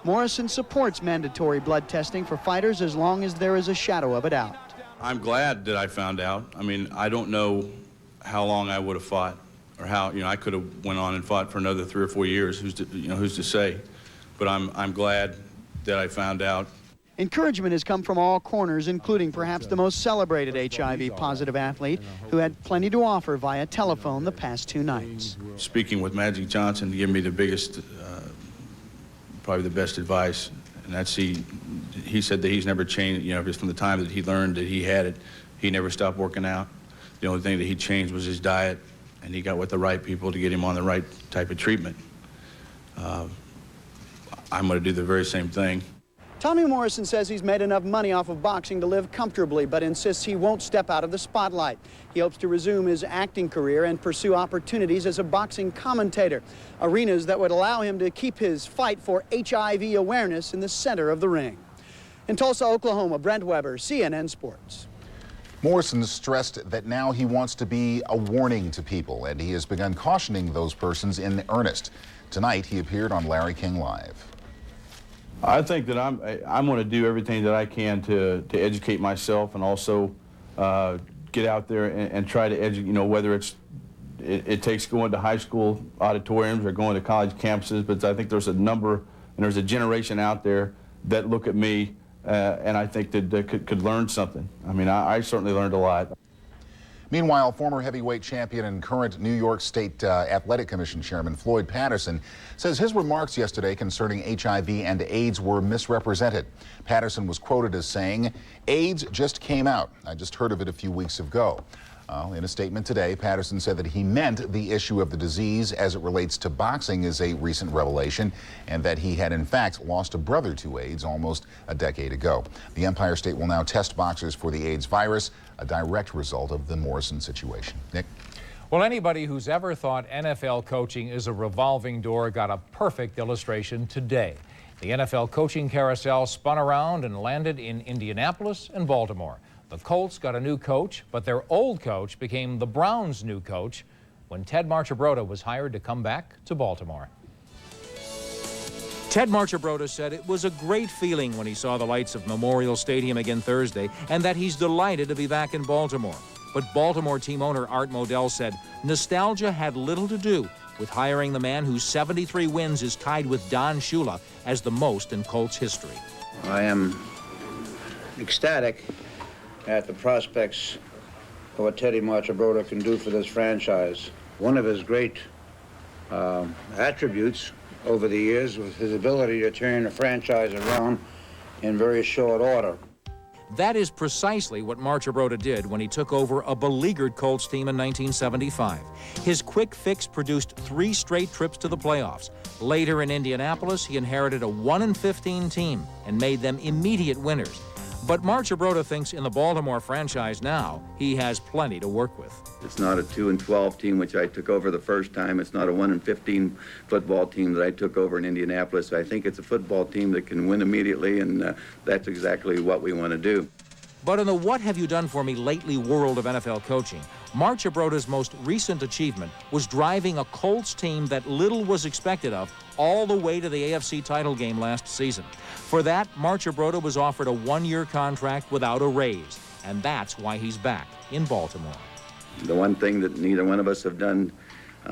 Morrison supports mandatory blood testing for fighters as long as there is a shadow of a doubt. I'm glad that I found out. I mean, I don't know how long I would have fought, or how, I could have went on and fought for another 3 or 4 years. Who's to say? But I'm glad that I found out. Encouragement has come from all corners, including perhaps the most celebrated HIV-positive athlete, who had plenty to offer via telephone the past 2 nights. Speaking with Magic Johnson gave me the biggest, probably the best advice, and that's he said that he's never changed, just from the time that he learned that he had it, he never stopped working out. The only thing that he changed was his diet, and he got with the right people to get him on the right type of treatment. I'm going to do the very same thing. Tommy Morrison says he's made enough money off of boxing to live comfortably, but insists he won't step out of the spotlight. He hopes to resume his acting career and pursue opportunities as a boxing commentator, arenas that would allow him to keep his fight for HIV awareness in the center of the ring. In Tulsa, Oklahoma, Brent Weber, CNN Sports. Morrison stressed that now he wants to be a warning to people, and he has begun cautioning those persons in earnest. Tonight, he appeared on Larry King Live. I think that I'm going to do everything that I can to educate myself, and also get out there and try to educate, whether it takes going to high school auditoriums or going to college campuses, but I think there's a number, and there's a generation out there that look at me and I think that could learn something. I mean, I certainly learned a lot. Meanwhile, former heavyweight champion and current New York State Athletic Commission Chairman Floyd Patterson says his remarks yesterday concerning HIV and AIDS were misrepresented. Patterson was quoted as saying, "AIDS just came out. I just heard of it a few weeks ago." In a statement today, Patterson said that he meant the issue of the disease as it relates to boxing is a recent revelation, and that he had in fact lost a brother to AIDS almost a decade ago. The Empire State will now test boxers for the AIDS virus, a direct result of the Morrison situation. Nick? Well, anybody who's ever thought NFL coaching is a revolving door got a perfect illustration today. The NFL coaching carousel spun around and landed in Indianapolis and Baltimore. The Colts got a new coach, but their old coach became the Browns' new coach when Ted Marchibroda was hired to come back to Baltimore. Ted Marchibroda said it was a great feeling when he saw the lights of Memorial Stadium again Thursday, and that he's delighted to be back in Baltimore. But Baltimore team owner Art Modell said nostalgia had little to do with hiring the man whose 73 wins is tied with Don Shula as the most in Colts history. I am ecstatic at the prospects of what Teddy Marchibroda can do for this franchise. One of his great attributes over the years was his ability to turn a franchise around in very short order. That is precisely what Marchibroda did when he took over a beleaguered Colts team in 1975. His quick fix produced 3 straight trips to the playoffs. Later in Indianapolis, he inherited a 1-15 team and made them immediate winners. But Marchibroda thinks in the Baltimore franchise now, he has plenty to work with. It's not a 2-12 team, which I took over the first time. It's not a 1-15 football team that I took over in Indianapolis. I think it's a football team that can win immediately, and that's exactly what we want to do. But in the what have you done for me lately world of NFL coaching, Marchibroda's most recent achievement was driving a Colts team that little was expected of all the way to the AFC title game last season. For that, Marchibroda was offered a 1-year contract without a raise, and that's why he's back in Baltimore. The one thing that neither one of us have done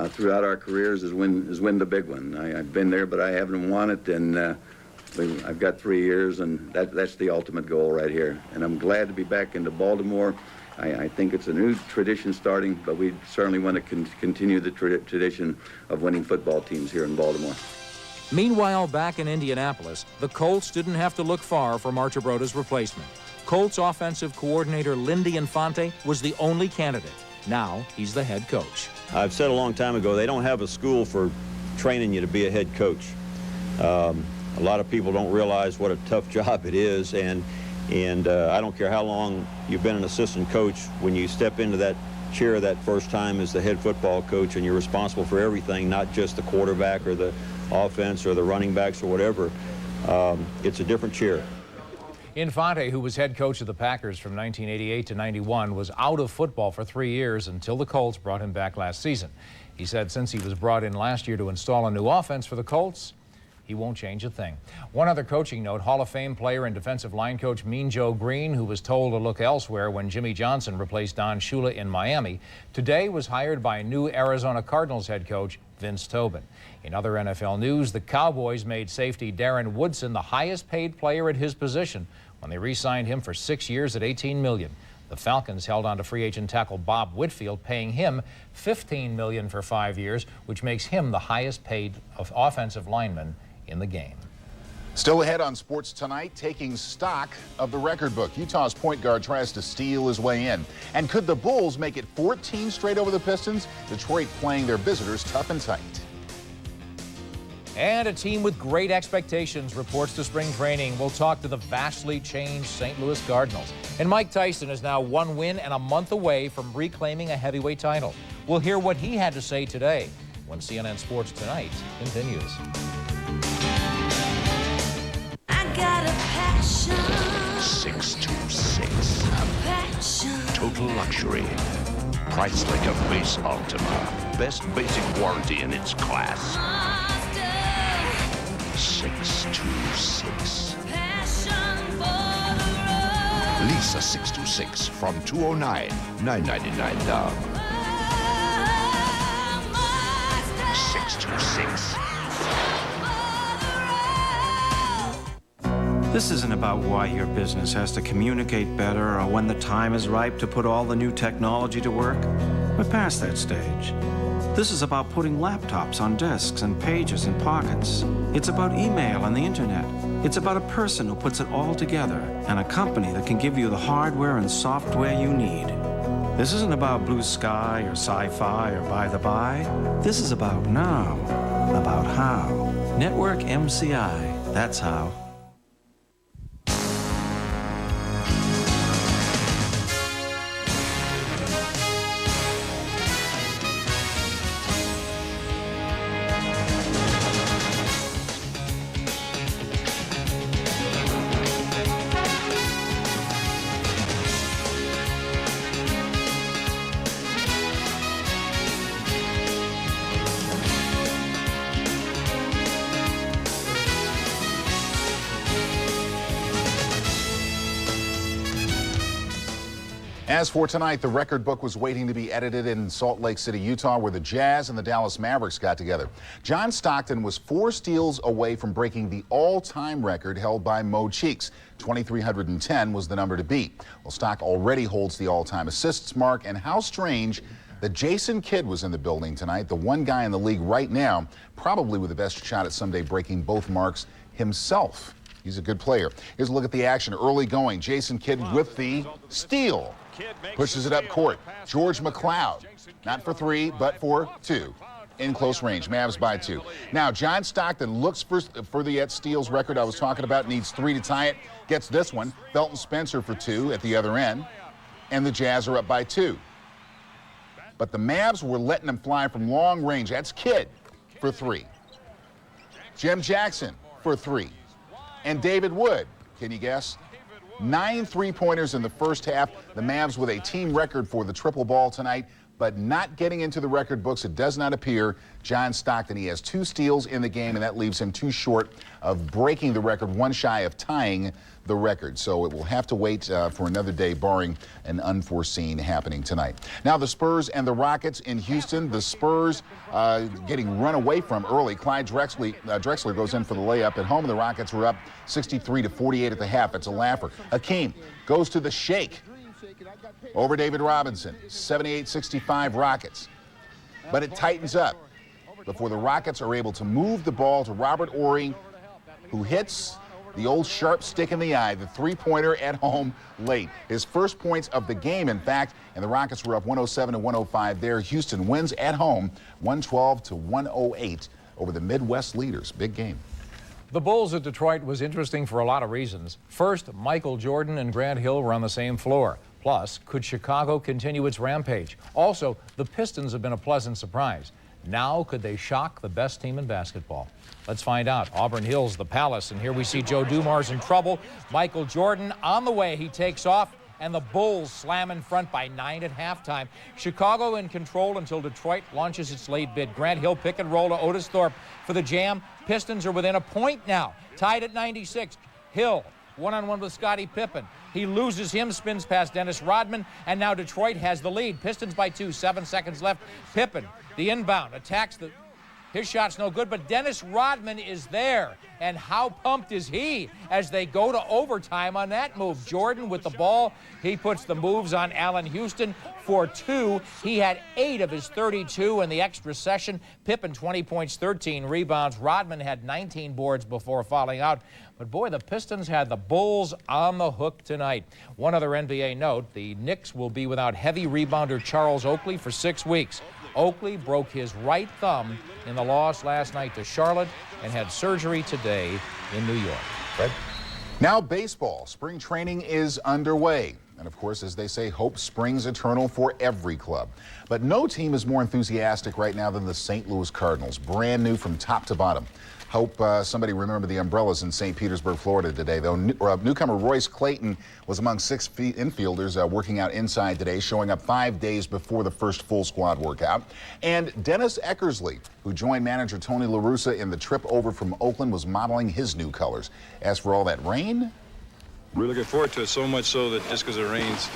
throughout our careers is win the big one. I've been there, but I haven't won it, and I've got 3 years, and that's the ultimate goal right here. And I'm glad to be back into Baltimore. I think it's a new tradition starting, but we certainly want to continue the tradition of winning football teams here in Baltimore. Meanwhile, back in Indianapolis, the Colts didn't have to look far for Marchibroda's replacement. Colts offensive coordinator Lindy Infante was the only candidate. Now he's the head coach. I've said a long time ago, they don't have a school for training you to be a head coach. A lot of people don't realize what a tough job it is, and I don't care how long you've been an assistant coach, when you step into that chair that first time as the head football coach and you're responsible for everything, not just the quarterback or the offense or the running backs or whatever, it's a different chair. Infante, who was head coach of the Packers from 1988 to 91, was out of football for 3 years until the Colts brought him back last season. He said since he was brought in last year to install a new offense for the Colts, he won't change a thing. One other coaching note, Hall of Fame player and defensive line coach Mean Joe Green, who was told to look elsewhere when Jimmy Johnson replaced Don Shula in Miami, today was hired by new Arizona Cardinals head coach Vince Tobin. In other NFL news, the Cowboys made safety Darren Woodson the highest paid player at his position when they re-signed him for 6 years at $18 million. The Falcons held on to free agent tackle Bob Whitfield, paying him $15 million for 5 years, which makes him the highest paid offensive lineman in the game. Still ahead on sports tonight, taking stock of the record book. Utah's point guard tries to steal his way in. And could the Bulls make it 14 straight over the Pistons? Detroit playing their visitors tough and tight. And a team with great expectations reports to spring training. We'll talk to the vastly changed St. Louis Cardinals. And Mike Tyson is now 1 win and a month away from reclaiming a heavyweight title. We'll hear what he had to say today when CNN Sports Tonight continues. I got a passion. 626. A passion. Total luxury. Price like a base Altima. Best basic warranty in its class. 626. Passion for the road. Lease a 626 from $209, $999 down. 626. This isn't about why your business has to communicate better or when the time is ripe to put all the new technology to work. We're past that stage. This is about putting laptops on desks and pages in pockets. It's about email and the internet. It's about a person who puts it all together and a company that can give you the hardware and software you need. This isn't about blue sky or sci-fi or by the by. This is about now, about how. Network MCI, that's how. As for tonight, the record book was waiting to be edited in Salt Lake City, Utah, where the Jazz and the Dallas Mavericks got together. John Stockton was 4 steals away from breaking the all-time record held by Mo Cheeks. 2,310 was the number to beat. Well, Stock already holds the all-time assists mark, and how strange that Jason Kidd was in the building tonight, the one guy in the league right now, probably with the best shot at someday breaking both marks himself. He's a good player. Here's a look at the action early going. Jason Kidd with the steal. Pushes it up court. George McLeod, not for 3, but for 2. In close range. Mavs by 2. Now, John Stockton looks for the steals record I was talking about. Needs 3 to tie it. Gets this one. Felton Spencer for 2 at the other end. And the Jazz are up by 2. But the Mavs were letting him fly from long range. That's Kidd for 3. Jim Jackson for 3. And David Wood, can you guess? 9 3-pointers in the first half. The Mavs with a team record for the triple ball tonight, but not getting into the record books. It does not appear. John Stockton, he has 2 steals in the game, and that leaves him 2 short of breaking the record, 1 shy of tying the record. So it will have to wait for another day, barring an unforeseen happening tonight. Now the Spurs and the Rockets in Houston. The Spurs getting run away from early. Clyde Drexler goes in for the layup at home. The Rockets were up 63-48 at the half. It's a laugher. Hakeem goes to the shake over David Robinson. 78-65 Rockets. But it tightens up before the Rockets are able to move the ball to Robert Horry, who hits the old sharp stick in the eye, the 3-pointer at home late. His first points of the game, in fact, and the Rockets were up 107-105 there. Houston wins at home 112-108 over the Midwest leaders. Big game. The Bulls at Detroit was interesting for a lot of reasons. First, Michael Jordan and Grant Hill were on the same floor. Plus, could Chicago continue its rampage? Also, the Pistons have been a pleasant surprise. Now, could they shock the best team in basketball? Let's find out. Auburn Hills, the Palace, and here we see Joe Dumars in trouble. Michael Jordan on the way. He takes off, and the Bulls slam in front by 9 at halftime. Chicago in control until Detroit launches its late bid. Grant Hill pick and roll to Otis Thorpe for the jam. Pistons are within a point now, tied at 96. Hill one-on-one with Scottie Pippen. He loses him, spins past Dennis Rodman, and now Detroit has the lead. Pistons by 2, 7 seconds left. Pippen, the inbound, attacks his shot's no good, but Dennis Rodman is there. And how pumped is he as they go to overtime on that move? Jordan with the ball. He puts the moves on Allen Houston for 2. He had 8 of his 32 in the extra session. Pippen, 20 points, 13 rebounds. Rodman had 19 boards before fouling out. But boy, the Pistons had the Bulls on the hook tonight. One other NBA note, the Knicks will be without heavy rebounder Charles Oakley for 6 weeks. Oakley broke his right thumb in the loss last night to Charlotte and had surgery today in New York. Fred? Now baseball. Spring training is underway. And of course, as they say, hope springs eternal for every club. But no team is more enthusiastic right now than the St. Louis Cardinals. Brand new from top to bottom. Hope somebody remembered the umbrellas in St. Petersburg, Florida today, though. Newcomer Royce Clayton was among 6 infielders working out inside today, showing up 5 days before the first full squad workout. And Dennis Eckersley, who joined manager Tony La Russa in the trip over from Oakland, was modeling his new colors. As for all that rain, we're looking forward to it, so much so that just because it rains,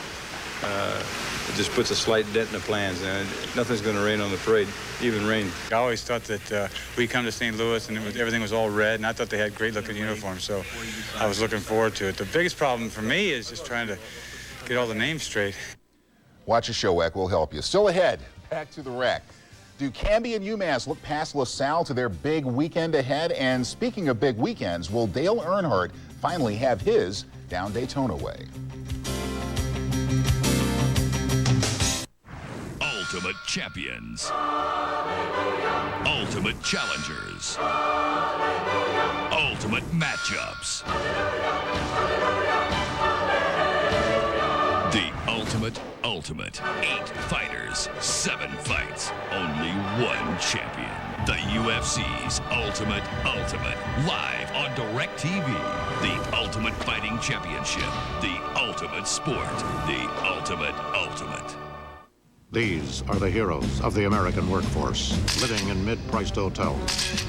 it just puts a slight dent in the plans. And nothing's going to rain on the parade, even rain. I always thought that we'd come to St. Louis and everything was all red, and I thought they had great looking uniforms, so I was looking forward to it. The biggest problem for me is just trying to get all the names straight. Watch a show, Eck will help you. Still ahead, back to the rack. Do Canby and UMass look past LaSalle to their big weekend ahead? And speaking of big weekends, will Dale Earnhardt finally have his down Daytona way? Ultimate champions. Ultimate challengers. Ultimate matchups. The ultimate. 8 fighters, 7 fights, only 1 champion. The UFC's Ultimate. Live on DirecTV. The Ultimate Fighting Championship. The ultimate sport. The ultimate. These are the heroes of the American workforce, living in mid-priced hotels,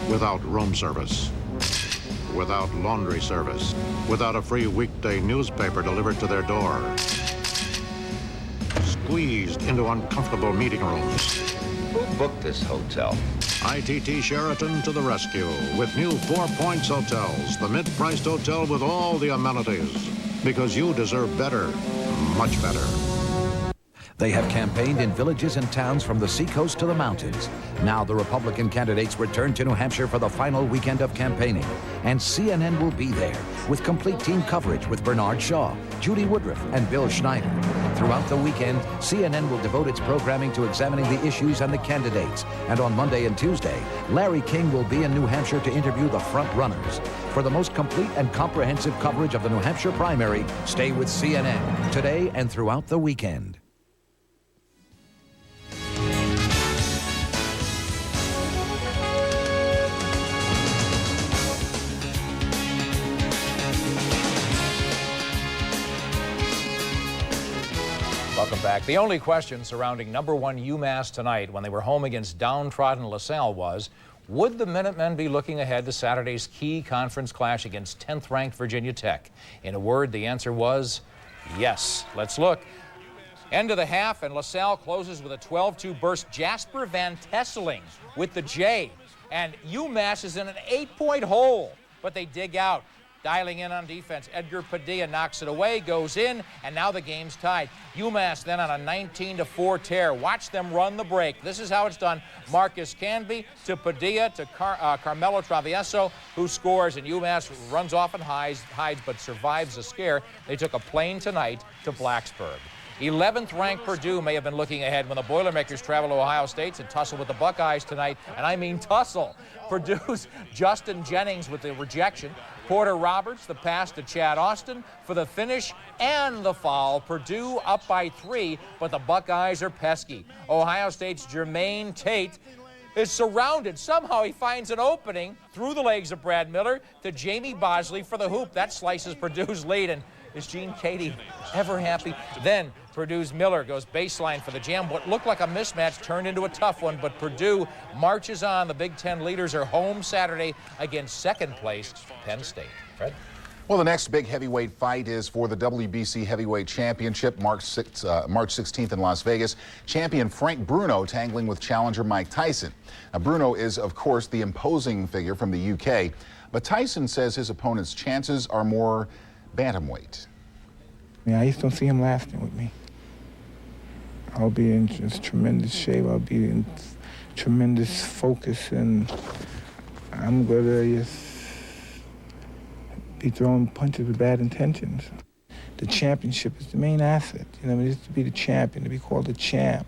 without room service, without laundry service, without a free weekday newspaper delivered to their door, squeezed into uncomfortable meeting rooms. Who booked this hotel? ITT Sheraton to the rescue with new 4 Points hotels, the mid-priced hotel with all the amenities, because you deserve better, much better. They have campaigned in villages and towns from the seacoast to the mountains. Now the Republican candidates return to New Hampshire for the final weekend of campaigning. And CNN will be there with complete team coverage with Bernard Shaw, Judy Woodruff, and Bill Schneider. Throughout the weekend, CNN will devote its programming to examining the issues and the candidates. And on Monday and Tuesday, Larry King will be in New Hampshire to interview the front runners. For the most complete and comprehensive coverage of the New Hampshire primary, stay with CNN today and throughout the weekend. Welcome back. The only question surrounding #1 UMass tonight when they were home against downtrodden LaSalle was, would the Minutemen be looking ahead to Saturday's key conference clash against 10th-ranked Virginia Tech? In a word, the answer was yes. Let's look. End of the half, and LaSalle closes with a 12-2 burst. Jasper Van Tesseling with the J. And UMass is in an 8-point hole, but they dig out. Dialing in on defense, Edgar Padilla knocks it away, goes in, and now the game's tied. UMass then on a 19-4 tear. Watch them run the break. This is how it's done. Marcus Canby to Padilla to Carmelo Travieso, who scores, and UMass runs off and hides but survives the scare. They took a plane tonight to Blacksburg. 11th-ranked Purdue may have been looking ahead when the Boilermakers travel to Ohio State to tussle with the Buckeyes tonight, and I mean tussle. Purdue's Justin Jennings with the rejection. Porter Roberts, the pass to Chad Austin for the finish and the foul. Purdue up by 3, but the Buckeyes are pesky. Ohio State's Jermaine Tate is surrounded. Somehow he finds an opening through the legs of Brad Miller to Jamie Bosley for the hoop. That slices Purdue's lead, and Is Gene Katie ever happy? Then Purdue's Miller goes baseline for the jam. What looked like a mismatch turned into a tough one, but Purdue marches on. The Big Ten leaders are home Saturday against second place Penn State. Fred? Well, the next big heavyweight fight is for the WBC Heavyweight Championship, March 16th in Las Vegas. Champion Frank Bruno tangling with challenger Mike Tyson. Now, Bruno is, of course, the imposing figure from the UK, but Tyson says his opponent's chances are more bantamweight. Yeah, I just don't see him lasting with me. I'll be in just tremendous shape. I'll be in tremendous focus, and I'm gonna just be throwing punches with bad intentions. The championship is the main asset. You know, I mean, just to be the champion, to be called the champ.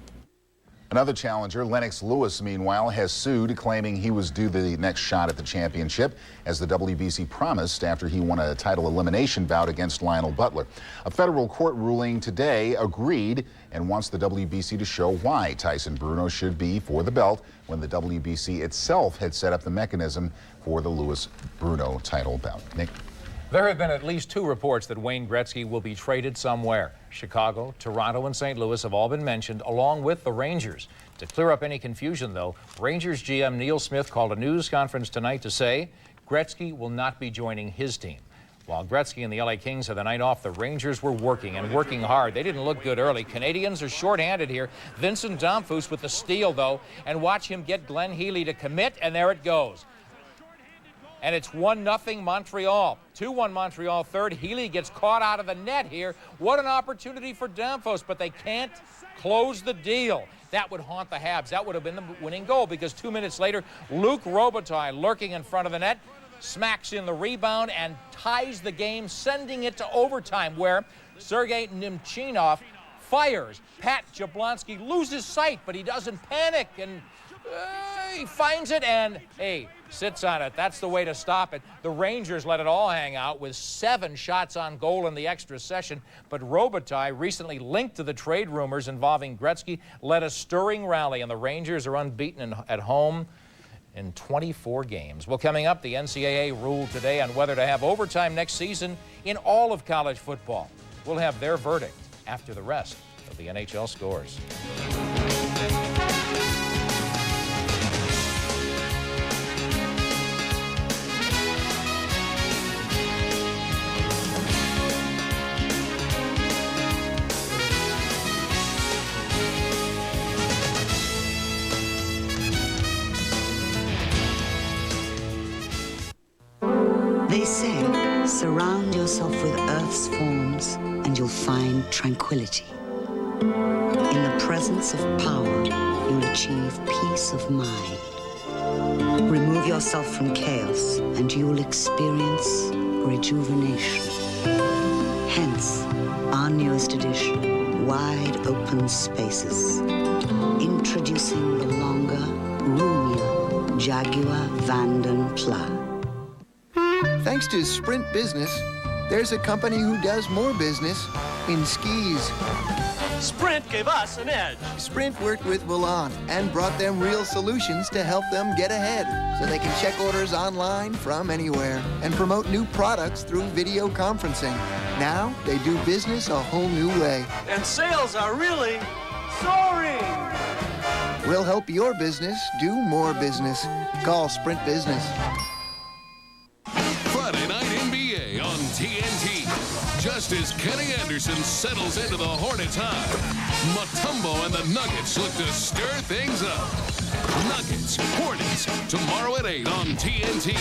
Another challenger, Lennox Lewis, meanwhile, has sued, claiming he was due the next shot at the championship, as the WBC promised after he won a title elimination bout against Lionel Butler. A federal court ruling today agreed and wants the WBC to show why Tyson Bruno should be for the belt when the WBC itself had set up the mechanism for the Lewis-Bruno title bout. Nick? There have been at least 2 reports that Wayne Gretzky will be traded somewhere. Chicago, Toronto, and St. Louis have all been mentioned, along with the Rangers. To clear up any confusion, though, Rangers GM Neil Smith called a news conference tonight to say Gretzky will not be joining his team. While Gretzky and the LA Kings had the night off, the Rangers were working hard. They didn't look good early. Canadians are shorthanded here. Vincent Damphus with the steal, though, and watch him get Glenn Healy to commit, and there it goes. And it's 1-0 Montreal. 2-1 Montreal third. Healy gets caught out of the net here. What an opportunity for Damphus, but they can't close the deal. That would haunt the Habs. That would have been the winning goal, because 2 minutes later, Luc Robitaille, lurking in front of the net, smacks in the rebound and ties the game, sending it to overtime, where Sergei Nemchinov fires. Pat Jablonski loses sight, but he doesn't panic, and he finds it and, hey, sits on it. That's the way to stop it. The Rangers let it all hang out with 7 shots on goal in the extra session, but Robitaille, recently linked to the trade rumors involving Gretzky, led a stirring rally, and the Rangers are unbeaten at home in 24 games. Well, coming up, the NCAA ruled today on whether to have overtime next season in all of college football. We'll have their verdict after the rest of the NHL scores. They say, surround yourself with Earth's forms and you'll find tranquility. In the presence of power, you'll achieve peace of mind. Remove yourself from chaos and you'll experience rejuvenation. Hence, our newest edition, Wide Open Spaces. Introducing the longer, roomier Jaguar Vanden Pla. Thanks to Sprint Business, there's a company who does more business in skis. Sprint gave us an edge. Sprint worked with Milan and brought them real solutions to help them get ahead, so they can check orders online from anywhere and promote new products through video conferencing. Now they do business a whole new way. And sales are really soaring. We'll help your business do more business. Call Sprint Business. Friday Night NBA on TNT. Just as Kenny Anderson settles into the Hornets high, Mutombo and the Nuggets look to stir things up. Nuggets, Hornets, tomorrow at 8 on TNT.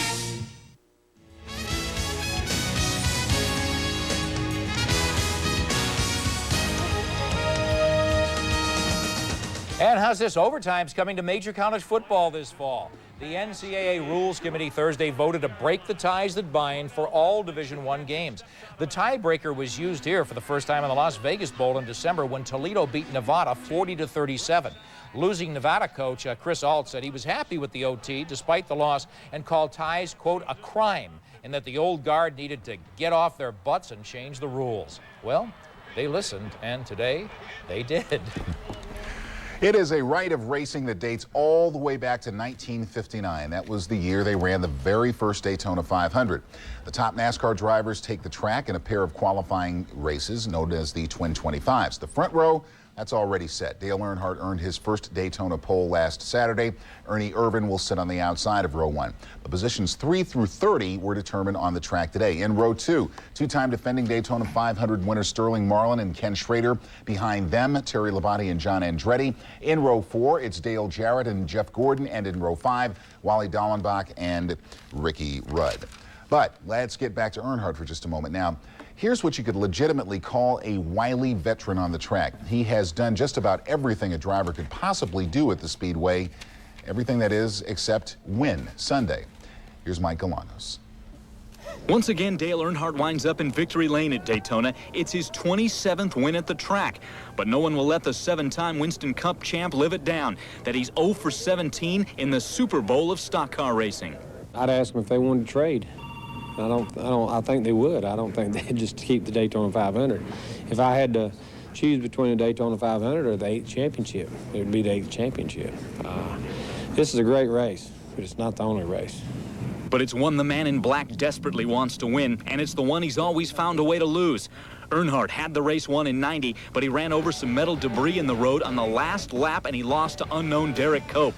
And how's this? Overtime's coming to major college football this fall. The NCAA Rules Committee Thursday voted to break the ties that bind for all Division I games. The tiebreaker was used here for the first time in the Las Vegas Bowl in December when Toledo beat Nevada 40-37. Losing Nevada coach Chris Ault said he was happy with the OT despite the loss and called ties, quote, a crime, and that the old guard needed to get off their butts and change the rules. Well, they listened, and today they did. It is a rite of racing that dates all the way back to 1959. That was the year they ran the very first Daytona 500. The top NASCAR drivers take the track in a pair of qualifying races known as the Twin 25s. The front row, that's already set. Dale Earnhardt earned his first Daytona pole last Saturday. Ernie Irvan will sit on the outside of row 1. The positions 3 through 30 were determined on the track today. In row 2, two-time defending Daytona 500 winners Sterling Marlin and Ken Schrader. Behind them, Terry Labonte and John Andretti. In row 4, it's Dale Jarrett and Jeff Gordon. And in row 5, Wally Dallenbach and Ricky Rudd. But let's get back to Earnhardt for just a moment. Now, here's what you could legitimately call a wily veteran on the track. He has done just about everything a driver could possibly do at the Speedway. Everything that is, except win Sunday. Here's Mike Galanos. Once again, Dale Earnhardt winds up in victory lane at Daytona. It's his 27th win at the track. But no one will let the 7-time Winston Cup champ live it down that he's 0 for 17 in the Super Bowl of stock car racing. I'd ask them if they wanted to trade. I think they would. I don't think they'd just keep the Daytona 500. If I had to choose between the Daytona 500 or the 8th championship, it would be the 8th championship. This is a great race, but it's not the only race. But it's one the man in black desperately wants to win, and it's the one he's always found a way to lose. Earnhardt had the race won in '90, but he ran over some metal debris in the road on the last lap, and he lost to unknown Derek Cope.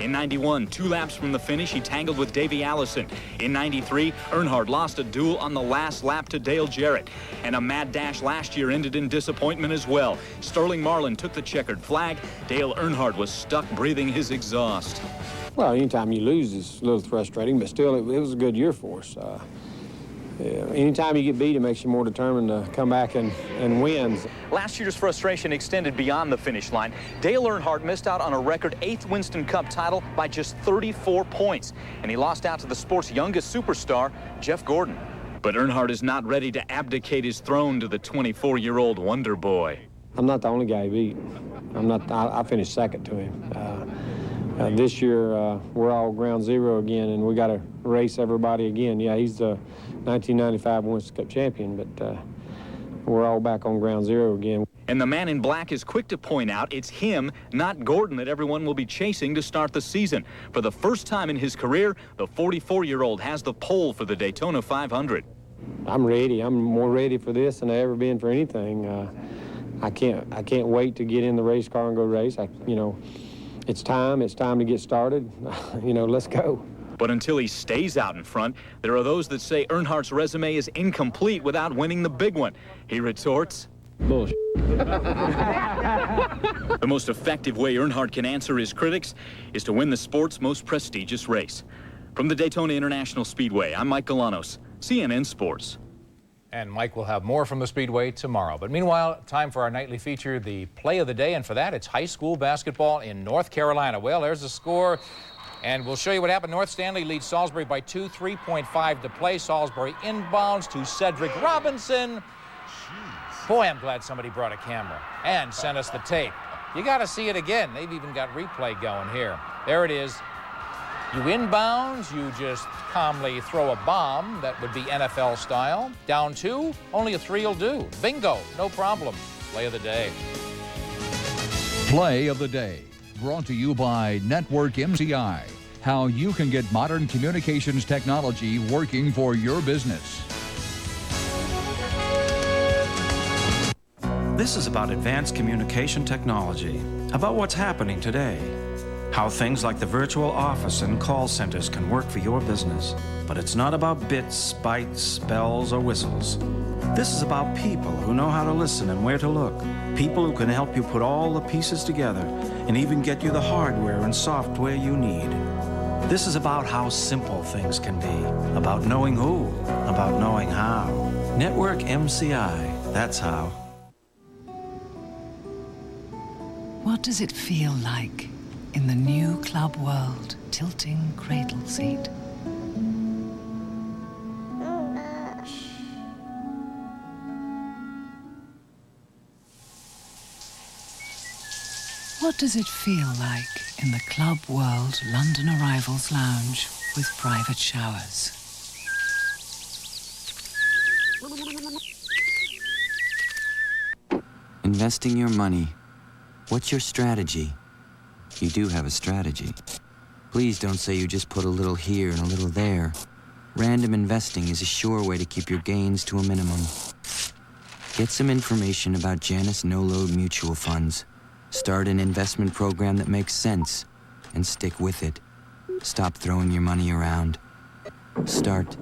In '91, 2 laps from the finish, he tangled with Davey Allison. In '93, Earnhardt lost a duel on the last lap to Dale Jarrett. And a mad dash last year ended in disappointment as well. Sterling Marlin took the checkered flag. Dale Earnhardt was stuck breathing his exhaust. Well, anytime you lose is a little frustrating, but still, it was a good year for us. Anytime you get beat, it makes you more determined to come back and win. Last year's frustration extended beyond the finish line. Dale Earnhardt missed out on a record 8th Winston Cup title by just 34 points, and he lost out to the sport's youngest superstar, Jeff Gordon. But Earnhardt is not ready to abdicate his throne to the 24-year-old wonder boy. I'm not the only guy he beat. I finished second to him. This year, we're all ground zero again, and we got to race everybody again. Yeah, he's the 1995 Winston Cup champion, but we're all back on ground zero again. And the man in black is quick to point out it's him, not Gordon, that everyone will be chasing to start the season. For the first time in his career, the 44-year-old has the pole for the Daytona 500. I'm ready. I'm more ready for this than I've ever been for anything. I can't wait to get in the race car and go race. It's time to get started. Let's go. But until he stays out in front, there are those that say Earnhardt's resume is incomplete without winning the big one. He retorts, bullshit. The most effective way Earnhardt can answer his critics is to win the sport's most prestigious race. From the Daytona International Speedway, I'm Mike Galanos, CNN Sports. And Mike will have more from the Speedway tomorrow. But meanwhile, time for our nightly feature, the play of the day. And for that, it's high school basketball in North Carolina. Well, there's the score. And we'll show you what happened. North Stanley leads Salisbury by 2, 3.5 to play. Salisbury inbounds to Cedric Robinson. Boy, I'm glad somebody brought a camera and sent us the tape. You got to see it again. They've even got replay going here. There it is. You inbounds, you just calmly throw a bomb. That would be NFL style. Down 2, only a 3 will do. Bingo, no problem. Play of the day. Play of the day, brought to you by Network MCI. How you can get modern communications technology working for your business. This is about advanced communication technology, about what's happening today. How things like the virtual office and call centers can work for your business. But it's not about bits, bytes, bells, or whistles. This is about people who know how to listen and where to look. People who can help you put all the pieces together and even get you the hardware and software you need. This is about how simple things can be. About knowing who, about knowing how. Network MCI, that's how. What does it feel like in the new Club World tilting cradle seat? What does it feel like in the Club World London Arrivals Lounge with private showers? Investing your money. What's your strategy? You do have a strategy. Please don't say you just put a little here and a little there. Random investing is a sure way to keep your gains to a minimum. Get some information about Janus no-load mutual funds. Start an investment program that makes sense and stick with it. Stop throwing your money around. Start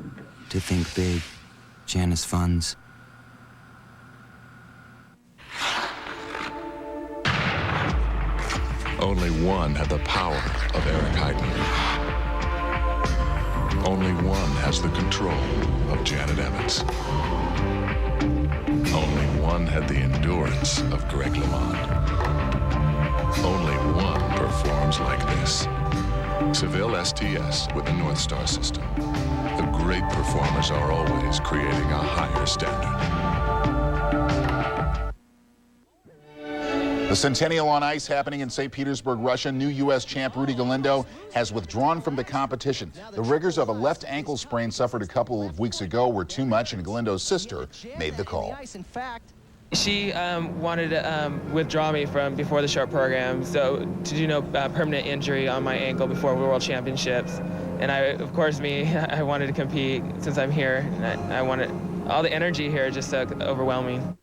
to think big. Janus Funds. Only one had the power of Eric Heidman. Only one has the control of Janet Evans. Only one had the endurance of Greg LeMond. Only one performs like this. Seville STS with the North Star system. The great performers are always creating a higher standard. The Centennial on ice happening in St. Petersburg, Russia. New U.S. champ Rudy Galindo has withdrawn from the competition. The rigors of a left ankle sprain suffered a couple of weeks ago were too much, and Galindo's sister made the call. She wanted to withdraw me from before the short program, so to do no permanent injury on my ankle before World Championships. And of course, I wanted to compete since I'm here. And I wanted all the energy here, just overwhelming.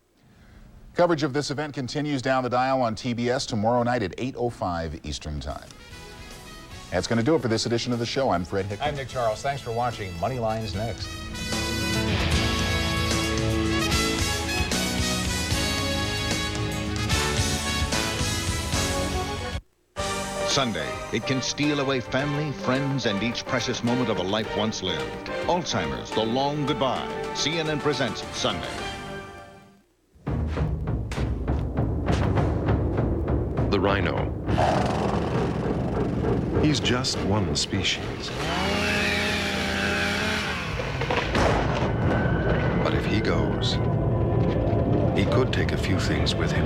Coverage of this event continues down the dial on TBS tomorrow night at 8:05 Eastern Time. That's going to do it for this edition of the show. I'm Fred Hickman. I'm Nick Charles. Thanks for watching. Moneyline's next. Sunday, it can steal away family, friends, and each precious moment of a life once lived. Alzheimer's, the long goodbye. CNN presents Sunday. The rhino. He's just one species. But if he goes, he could take a few things with him.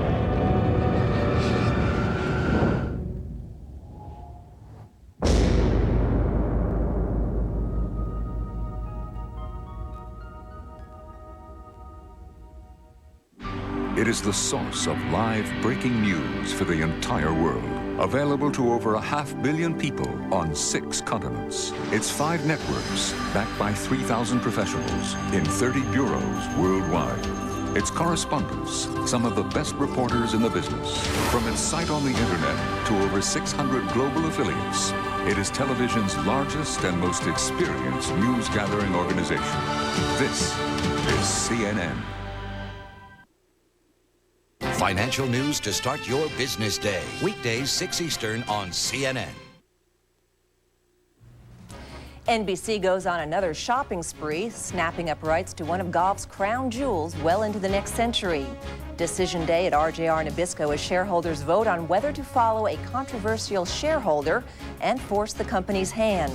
It is the source of live breaking news for the entire world. Available to over 500 million people on 6 continents. It's 5 networks, backed by 3,000 professionals in 30 bureaus worldwide. Its correspondents, some of the best reporters in the business. From its site on the internet to over 600 global affiliates, it is television's largest and most experienced news-gathering organization. This is CNN. Financial news to start your business day. Weekdays, 6 Eastern on CNN. NBC goes on another shopping spree, snapping up rights to one of golf's crown jewels well into the next century. Decision day at RJR Nabisco as shareholders vote on whether to follow a controversial shareholder and force the company's hand.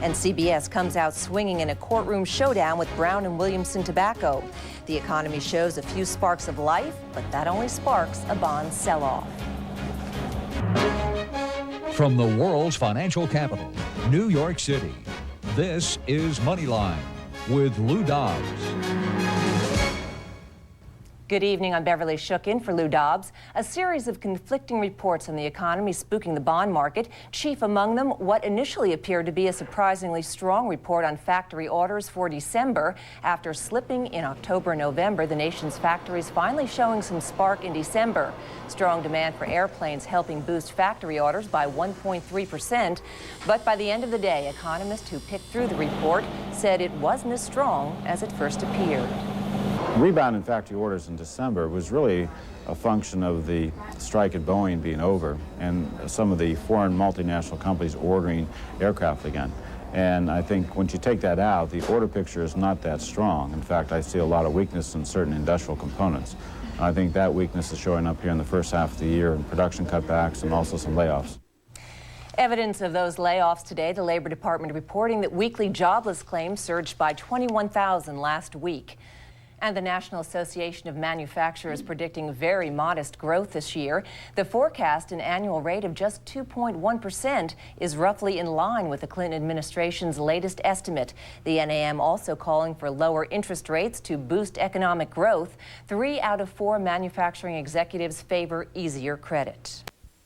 And CBS comes out swinging in a courtroom showdown with Brown and Williamson Tobacco. The economy shows a few sparks of life, but that only sparks a bond sell-off. From the world's financial capital, New York City, this is Moneyline with Lou Dobbs. Good evening. I'm Beverly Shook in for Lou Dobbs. A series of conflicting reports on the economy spooking the bond market. Chief among them, what initially appeared to be a surprisingly strong report on factory orders for December. After slipping in October and November, the nation's factories finally showing some spark in December. Strong demand for airplanes helping boost factory orders by 1.3%. But by the end of the day, economists who picked through the report said it wasn't as strong as it first appeared. Rebound in factory orders in December was really a function of the strike at Boeing being over and some of the foreign multinational companies ordering aircraft again. And I think once you take that out, the order picture is not that strong. In fact, I see a lot of weakness in certain industrial components. I think that weakness is showing up here in the first half of the year in production cutbacks and also some layoffs. Evidence of those layoffs today, the Labor Department reporting that weekly jobless claims surged by 21,000 last week. And the National Association of Manufacturers predicting very modest growth this year. The forecast, an annual rate of just 2.1%, is roughly in line with the Clinton administration's latest estimate. The NAM also calling for lower interest rates to boost economic growth. 3 out of 4 manufacturing executives favor easier credit.